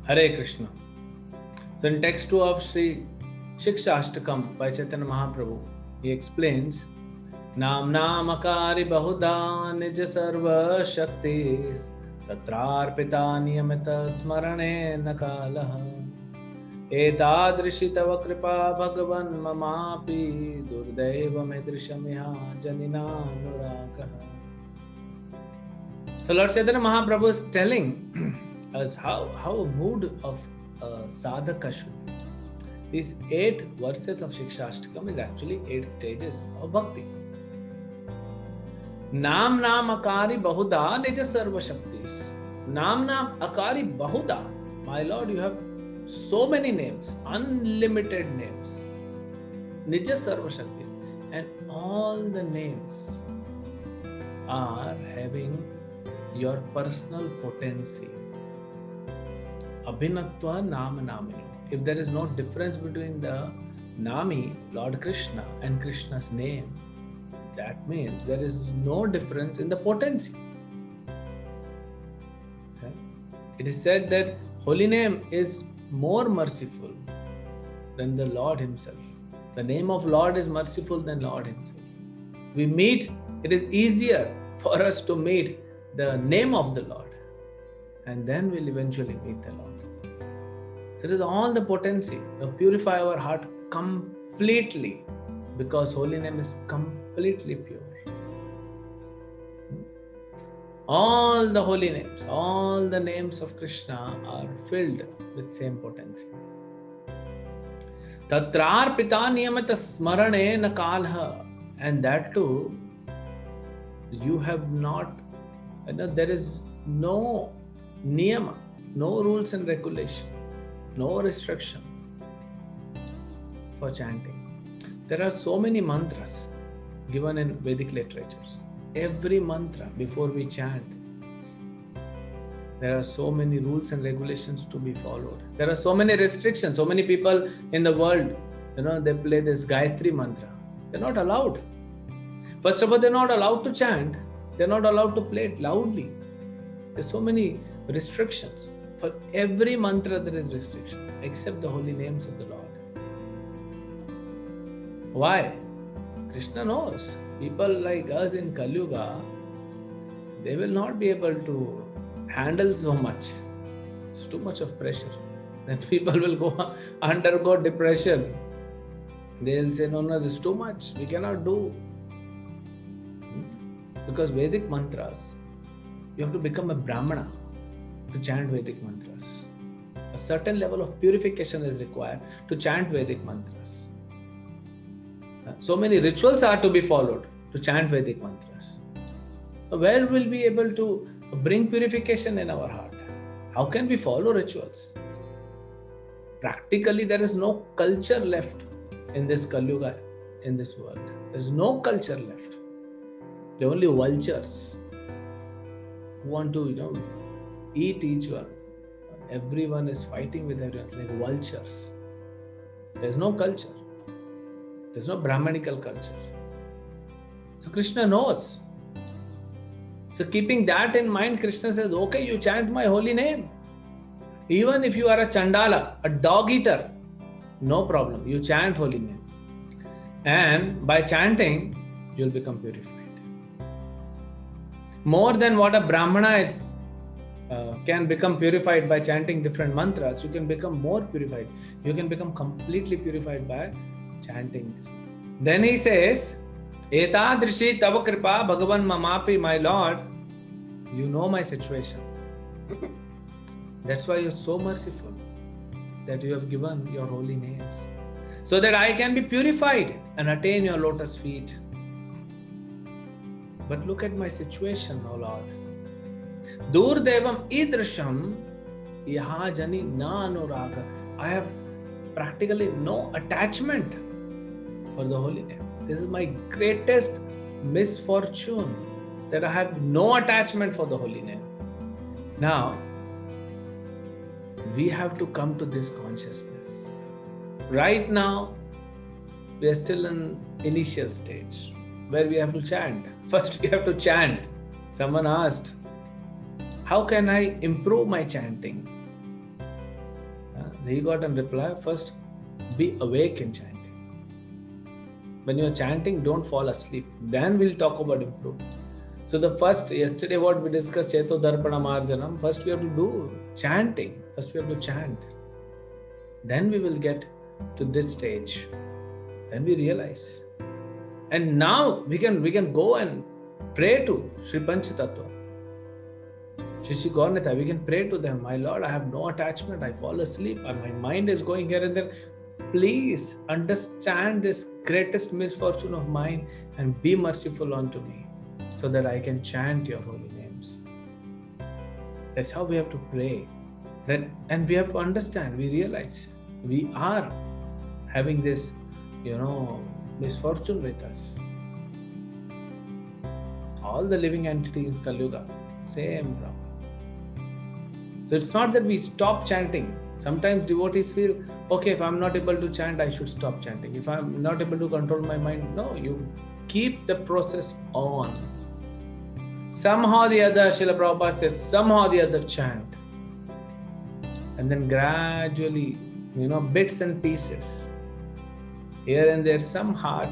Hare Krishna. So in text 2 of Sri Shikshashtakam by Chaitanya Mahaprabhu, he explains, Nam Namakari Bahuda Nij Sarva Shaktis Tatrarpita Niyamita Smarane Nakalaha Etadrishi Tava Kripa Bhagavan Mamapi Durdeva Medrishamiha Janina Nurakaha. So Lord Chaitanya Mahaprabhu is telling us how a mood of sadhaka should be. These 8 verses of Shikshashtakam is actually 8 stages of bhakti. Nam Akari Bahuda Nija Sarva Shaktis. Nam Akari Bahuda. My Lord, you have so many names, unlimited names. Nija Sarva Shaktis. And all the names are having your personal potency. Abhinatva Nama Namino. If there is no difference between the Nami, Lord Krishna, and Krishna's name, that means there is no difference in the potency. Okay? It is said that holy name is more merciful than the Lord himself. The name of Lord is merciful than Lord himself. We meet, it is easier for us to meet the name of the Lord, and then we'll eventually meet the Lord. So it is all the potency to purify our heart completely, because holy name is completely pure. All the holy names, all the names of Krishna are filled with same potency. Tatrarpita niyamata smarane nakalha. And that too, you have not, there is no niyama, no rules and regulation, no restriction for chanting. There are so many mantras given in Vedic literatures. Every mantra before we chant, there are so many rules and regulations to be followed. There are so many restrictions. So many people in the world, they play this Gayatri mantra. They're not allowed. First of all, they're not allowed to chant. They're not allowed to play it loudly. There's so many restrictions. For every mantra there is restriction, except the holy names of the Lord. Why? Krishna knows. People like us in Kali Yuga, they will not be able to handle so much. It's too much of pressure. Then people will undergo depression. They'll say, no, this is too much. We cannot do. Because Vedic mantras, you have to become a Brahmana to chant Vedic mantras. A certain level of purification is required to chant Vedic mantras. So many rituals are to be followed to chant Vedic mantras. Where will we be able to bring purification in our heart? How can we follow rituals? Practically, there is no culture left in this Kali Yuga, in this world. There is no culture left. There are only vultures who want to, eat each one. Everyone is fighting with everyone, like vultures. There's no culture. There's no Brahmanical culture. So Krishna knows. So keeping that in mind, Krishna says, okay, you chant my holy name. Even if you are a Chandala, a dog eater, no problem. You chant holy name. And by chanting, you'll become purified. More than what a Brahmana is can become purified by chanting different mantras, you can become more purified. You can become completely purified by chanting this. Then he says, Etadrishi tava kripa bhagavan mamapi, my Lord, you know my situation. That's why you're so merciful that you have given your holy names, so that I can be purified and attain your lotus feet. But look at my situation, O Lord. Durdevam idrasham yaha jani na anuraga. I have practically no attachment for the holy name. This is my greatest misfortune, that I have no attachment for the holy name. Now, we have to come to this consciousness. Right now, we are still in initial stage where we have to chant. First, we have to chant. Someone asked, how can I improve my chanting? He got a reply, first be awake in chanting. When you are chanting, don't fall asleep. Then we'll talk about improvement. So the first, yesterday what we discussed, Cheto Darpana Marjanam, first we have to do chanting. First we have to chant. Then we will get to this stage. Then we realize. And now we can go and pray to Sri Panchatattva. Shri Gaurnatha, we can pray to them. My Lord, I have no attachment. I fall asleep. My mind is going here and there. Please understand this greatest misfortune of mine and be merciful unto me so that I can chant your holy names. That's how we have to pray. And we have to understand, we realize we are having this, misfortune with us. All the living entities in Kali Yuga, same problem. So it's not that we stop chanting. Sometimes devotees feel, okay, if I'm not able to chant, I should stop chanting. If I'm not able to control my mind, no, you keep the process on. Somehow the other, Srila Prabhupada says, somehow the other chant. And then gradually, bits and pieces. Here and there, some heart,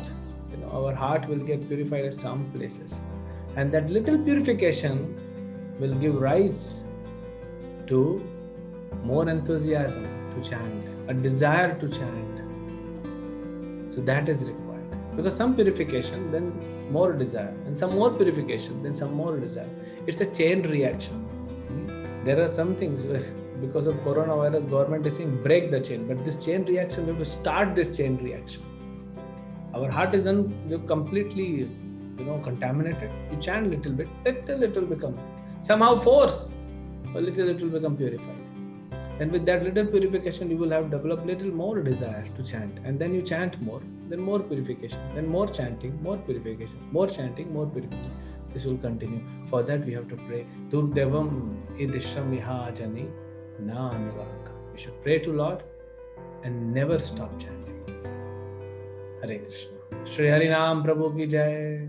our heart will get purified at some places. And that little purification will give rise to more enthusiasm to chant, a desire to chant. So that is required. Because some purification, then more desire. And some more purification, then some more desire. It's a chain reaction. There are some things where, because of coronavirus, government is saying break the chain. But this chain reaction, we have to start this chain reaction. Our heart is completely, contaminated. You chant little bit, little it will become. Somehow force, a little it will become purified. And with that little purification, you will have developed little more desire to chant. And then you chant more, then more purification, then more chanting, more purification, more chanting, more purification. This will continue. For that, we have to pray. Durdevam idishram iha jani na anuvaka. We should pray to Lord and never stop chanting. Hare Krishna. Shri Harinam Prabhu ki jai.